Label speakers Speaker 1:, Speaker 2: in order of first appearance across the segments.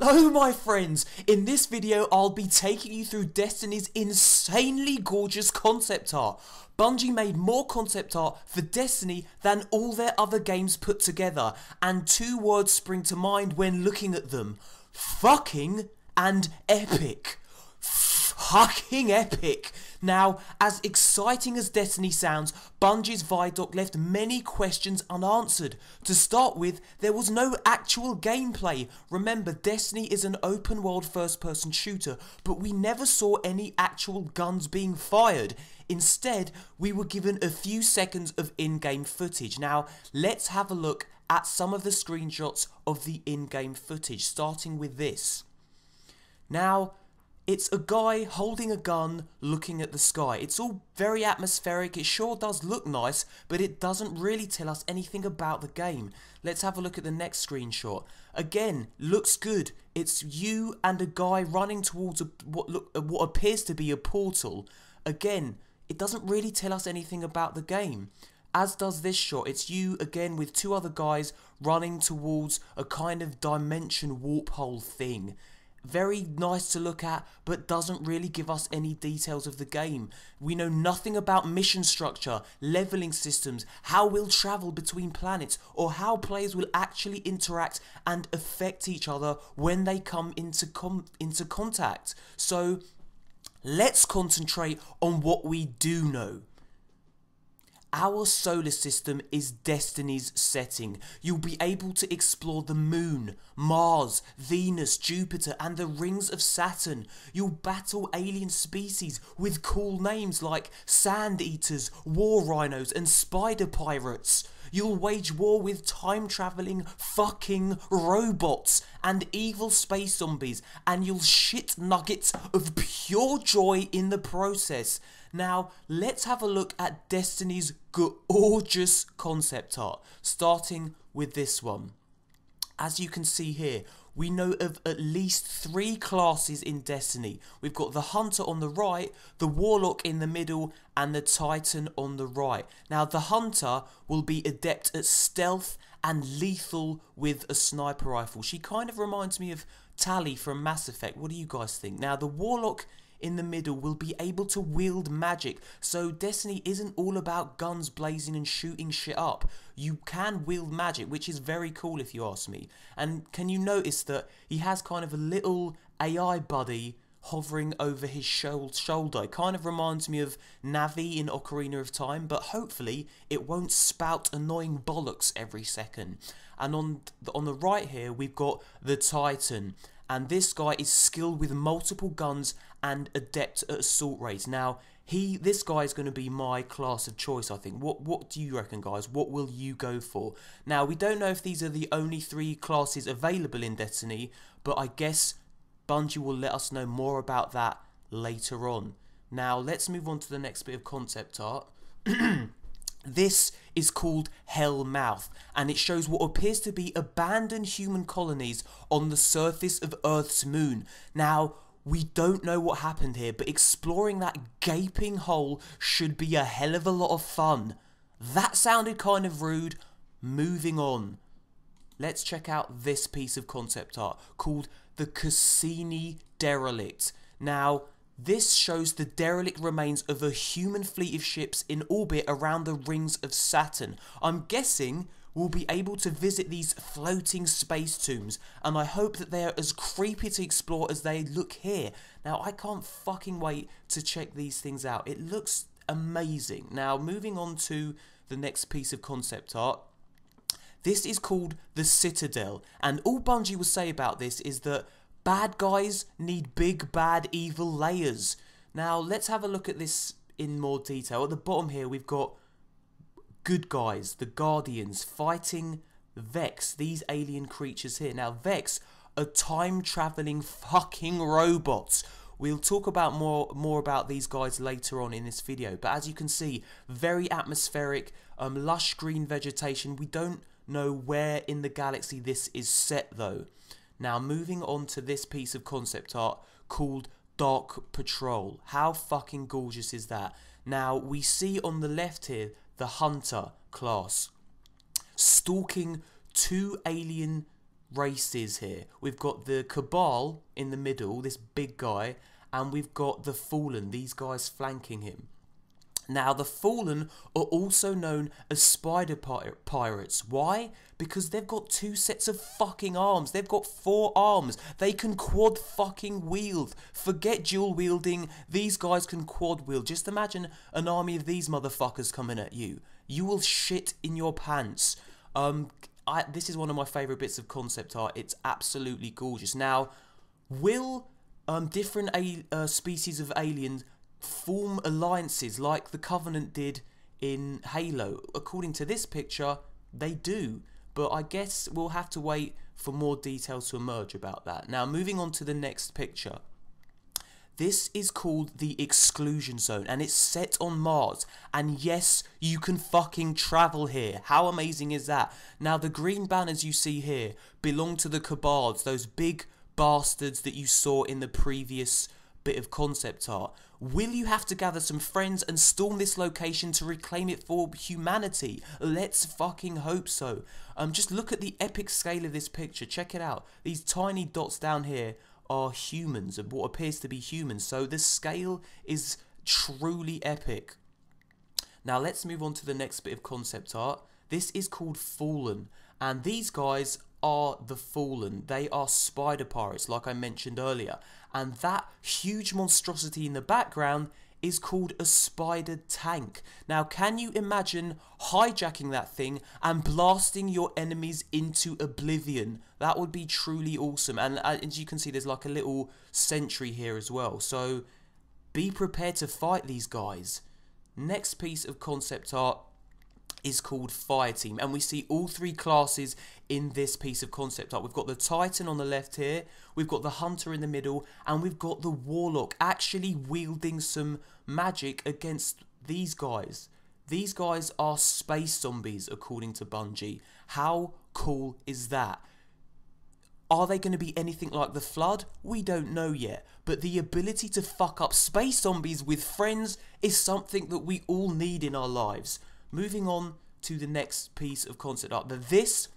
Speaker 1: Hello my friends, in this video I'll be taking you through Destiny's insanely gorgeous concept art. Bungie made more concept art for Destiny than all their other games put together, and two words spring to mind when looking at them: fucking and epic. Fucking epic. Now, as exciting as Destiny sounds, Bungie's Vidoc left many questions unanswered. To start with, there was no actual gameplay. Remember, Destiny is an open world first person shooter, but we never saw any actual guns being fired. Instead, we were given a few seconds of in-game footage. Now, let's have a look at some of the screenshots of the in-game footage, starting with this. Now, it's a guy holding a gun looking at the sky. It's all very atmospheric, it sure does look nice, but it doesn't really tell us anything about the game. Let's have a look at the next screenshot. Again, looks good. It's you and a guy running towards what appears to be a portal. Again, it doesn't really tell us anything about the game. As does this shot. It's you again with two other guys running towards a kind of dimension warp hole thing. Very nice to look at, but doesn't really give us any details of the game. We know nothing about mission structure, leveling systems, how we'll travel between planets, or how players will actually interact and affect each other when they come into contact. So let's concentrate on what we do know. Our solar system is Destiny's setting. You'll be able to explore the Moon, Mars, Venus, Jupiter and the rings of Saturn. You'll battle alien species with cool names like Sand Eaters, War Rhinos and Spider Pirates. You'll wage war with time-travelling fucking robots and evil space zombies, and you'll shit nuggets of pure joy in the process. Now, let's have a look at Destiny's gorgeous concept art, starting with this one. As you can see here, we know of at least 3 classes in Destiny. We've got the Hunter on the right, the Warlock in the middle, and the Titan on the right. Now, the Hunter will be adept at stealth and lethal with a sniper rifle. She kind of reminds me of Tali from Mass Effect. What do you guys think? Now, the Warlock in the middle will be able to wield magic, so Destiny isn't all about guns blazing and shooting shit up. You can wield magic, which is very cool if you ask me. And can you notice that he has kind of a little AI buddy hovering over his shoulder? It kind of reminds me of Navi in Ocarina of Time, but hopefully it won't spout annoying bollocks every second. And on the right here we've got the Titan, and this guy is skilled with multiple guns and adept at assault raids. Now, this guy is going to be my class of choice, I think. What do you reckon, guys? What will you go for? Now, we don't know if these are the only 3 classes available in Destiny, but I guess Bungie will let us know more about that later on. Now, let's move on to the next bit of concept art. This is called Hellmouth, and it shows what appears to be abandoned human colonies on the surface of Earth's moon. Now, we don't know what happened here, but exploring that gaping hole should be a hell of a lot of fun. That sounded kind of rude. Moving on. Let's check out this piece of concept art called the Cassini Derelict. Now, this shows the derelict remains of a human fleet of ships in orbit around the rings of Saturn. I'm guessing we'll be able to visit these floating space tombs, and I hope that they are as creepy to explore as they look here. Now, I can't fucking wait to check these things out. It looks amazing. Now, moving on to the next piece of concept art. This is called the Citadel, and all Bungie will say about this is that bad guys need big, bad, evil layers. Now, let's have a look at this in more detail. At the bottom here, we've got good guys, the Guardians, fighting Vex, these alien creatures here. Now, Vex are time-traveling fucking robots. We'll talk about more about these guys later on in this video. But as you can see, very atmospheric, lush green vegetation. We don't know where in the galaxy this is set, though. Now, moving on to this piece of concept art called Dark Patrol. How fucking gorgeous is that? Now, we see on the left here the Hunter class stalking 2 alien races here. We've got the Cabal in the middle, this big guy, and we've got the Fallen, these guys flanking him. Now, the Fallen are also known as Spider Pirates. Why? Because they've got 2 sets of fucking arms. They've got 4 arms. They can quad fucking wield. Forget dual wielding. These guys can quad wield. Just imagine an army of these motherfuckers coming at you. You will shit in your pants. This is one of my favourite bits of concept art. It's absolutely gorgeous. Now, will different species of aliens form alliances like the Covenant did in Halo? According to this picture, they do, but I guess we'll have to wait for more details to emerge about that. Now, moving on to the next picture. This is called the Exclusion Zone, and it's set on Mars, and yes, you can fucking travel here. How amazing is that? Now, the green banners you see here belong to the Cabals, those big bastards that you saw in the previous bit of concept art. Will you have to gather some friends and storm this location to reclaim it for humanity? Let's fucking hope so. Just look at the epic scale of this picture. Check it out. These tiny dots down here are humans, and what appears to be humans. So the scale is truly epic. Now let's move on to the next bit of concept art. This is called Fallen, and these guys are the Fallen. They are spider pirates, like I mentioned earlier, and that huge monstrosity in the background is called a spider tank. Now, can you imagine hijacking that thing and blasting your enemies into oblivion? That would be truly awesome. And as you can see, there's like a little sentry here as well, so be prepared to fight these guys. Next piece of concept art is called Fireteam, and we see all 3 classes in this piece of concept art. We've got the Titan on the left here, we've got the Hunter in the middle, and we've got the Warlock actually wielding some magic against these guys. These guys are space zombies, according to Bungie. How cool is that? Are they going to be anything like the Flood? We don't know yet, but the ability to fuck up space zombies with friends is something that we all need in our lives. Moving on to the next piece of concept art. This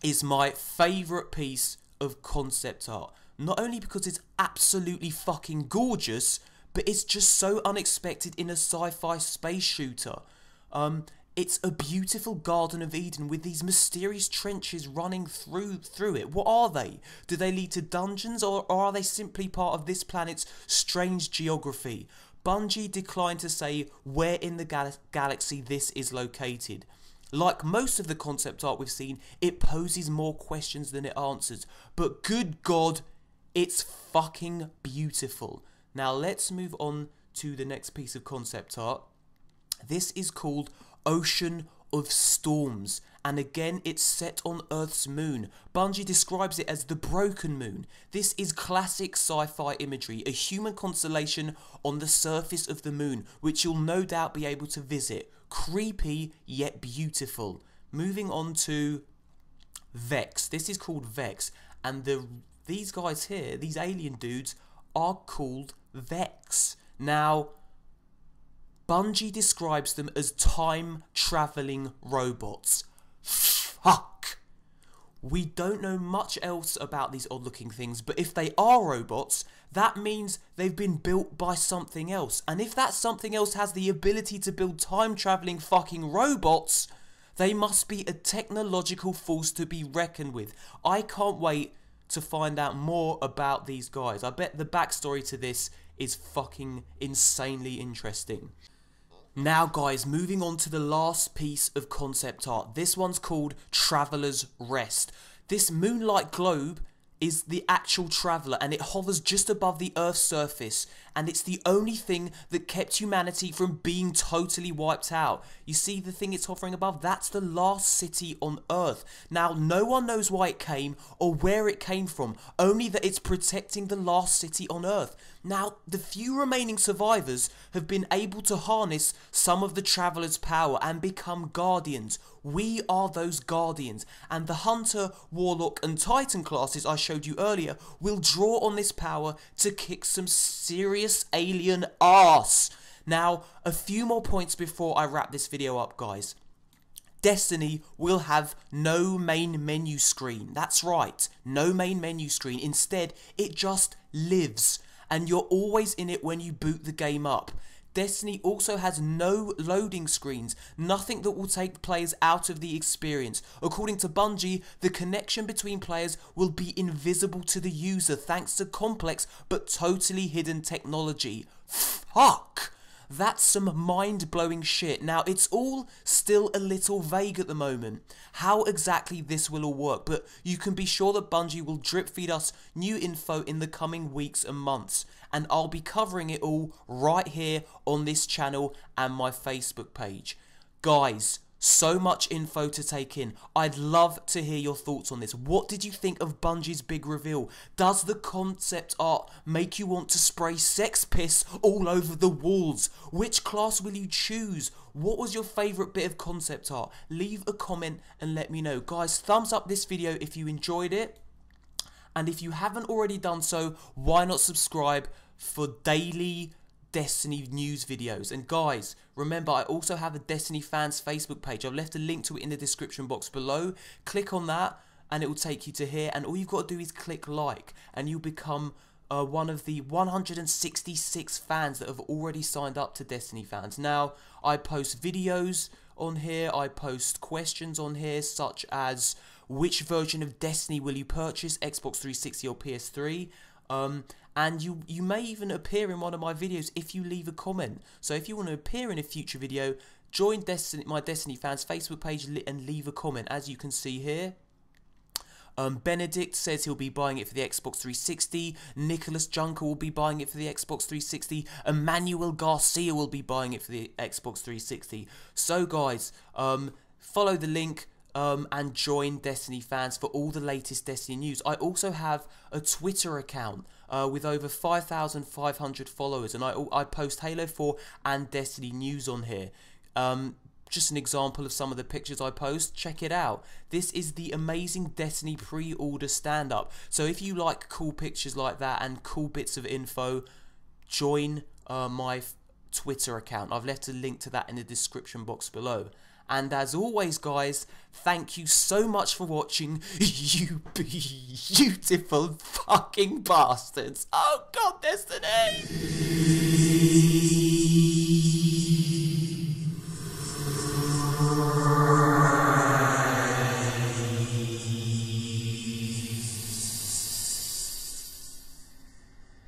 Speaker 1: is my favourite piece of concept art. Not only because it's absolutely fucking gorgeous, but it's just so unexpected in a sci-fi space shooter. It's a beautiful Garden of Eden with these mysterious trenches running through it. What are they? Do they lead to dungeons, or are they simply part of this planet's strange geography? Bungie declined to say where in the galaxy this is located. Like most of the concept art we've seen, it poses more questions than it answers. But good God, it's fucking beautiful. Now let's move on to the next piece of concept art. This is called Ocean of Storms, and again it's set on Earth's moon. Bungie describes it as the broken moon. This is classic sci-fi imagery, a human constellation on the surface of the moon, which you'll no doubt be able to visit. Creepy yet beautiful. Moving on to Vex. This is called Vex, and these guys here, these alien dudes, are called Vex. Now, Bungie describes them as time-travelling robots. Fuck! We don't know much else about these odd-looking things, but if they are robots, that means they've been built by something else. And if that something else has the ability to build time-travelling fucking robots, they must be a technological force to be reckoned with. I can't wait to find out more about these guys. I bet the backstory to this is fucking insanely interesting. Now guys, moving on to the last piece of concept art. This one's called Traveller's Rest. This moonlight globe is the actual traveller, and it hovers just above the Earth's surface, and it's the only thing that kept humanity from being totally wiped out. You see the thing it's hovering above? That's the last city on Earth. Now, no one knows why it came or where it came from, only that it's protecting the last city on Earth. Now, the few remaining survivors have been able to harness some of the Traveller's power and become Guardians. We are those Guardians, and the Hunter, Warlock and Titan classes I showed you earlier will draw on this power to kick some serious alien ass. Now, a few more points before I wrap this video up, guys. Destiny will have no main menu screen. That's right, no main menu screen. Instead, it just lives, and you're always in it when you boot the game up. Destiny also has no loading screens, nothing that will take players out of the experience. According to Bungie, the connection between players will be invisible to the user thanks to complex but totally hidden technology. Fuck! That's some mind-blowing shit. Now, it's all still a little vague at the moment, how exactly this will all work, but you can be sure that Bungie will drip feed us new info in the coming weeks and months, and I'll be covering it all right here on this channel and my Facebook page. Guys, so much info to take in. I'd love to hear your thoughts on this. What did you think of Bungie's big reveal? Does the concept art make you want to spray sex piss all over the walls? Which class will you choose? What was your favourite bit of concept art? Leave a comment and let me know. Guys, thumbs up this video if you enjoyed it. And if you haven't already done so, why not subscribe for daily Destiny news videos? And guys, remember, I also have a Destiny fans Facebook page. I've left a link to it in the description box below. Click on that and it will take you to here, and all you've got to do is click like and you'll become one of the 166 fans that have already signed up to Destiny fans. Now, I post videos on here, I post questions on here, such as which version of Destiny will you purchase, Xbox 360 or PS3? And you may even appear in one of my videos if you leave a comment. So if you want to appear in a future video, join my Destiny fans Facebook page and leave a comment, as you can see here. Benedict says he'll be buying it for the Xbox 360. Nicholas Junker will be buying it for the Xbox 360. Emmanuel Garcia will be buying it for the Xbox 360. So guys, follow the link and join Destiny fans for all the latest Destiny news. I also have a Twitter account with over 5,500 followers, and I post Halo 4 and Destiny news on here. Just an example of some of the pictures I post. Check it out. This is the amazing Destiny pre-order stand-up. So if you like cool pictures like that and cool bits of info, join my Twitter account. I've left a link to that in the description box below. And as always, guys, thank you so much for watching, you beautiful fucking bastards. Oh God, Destiny!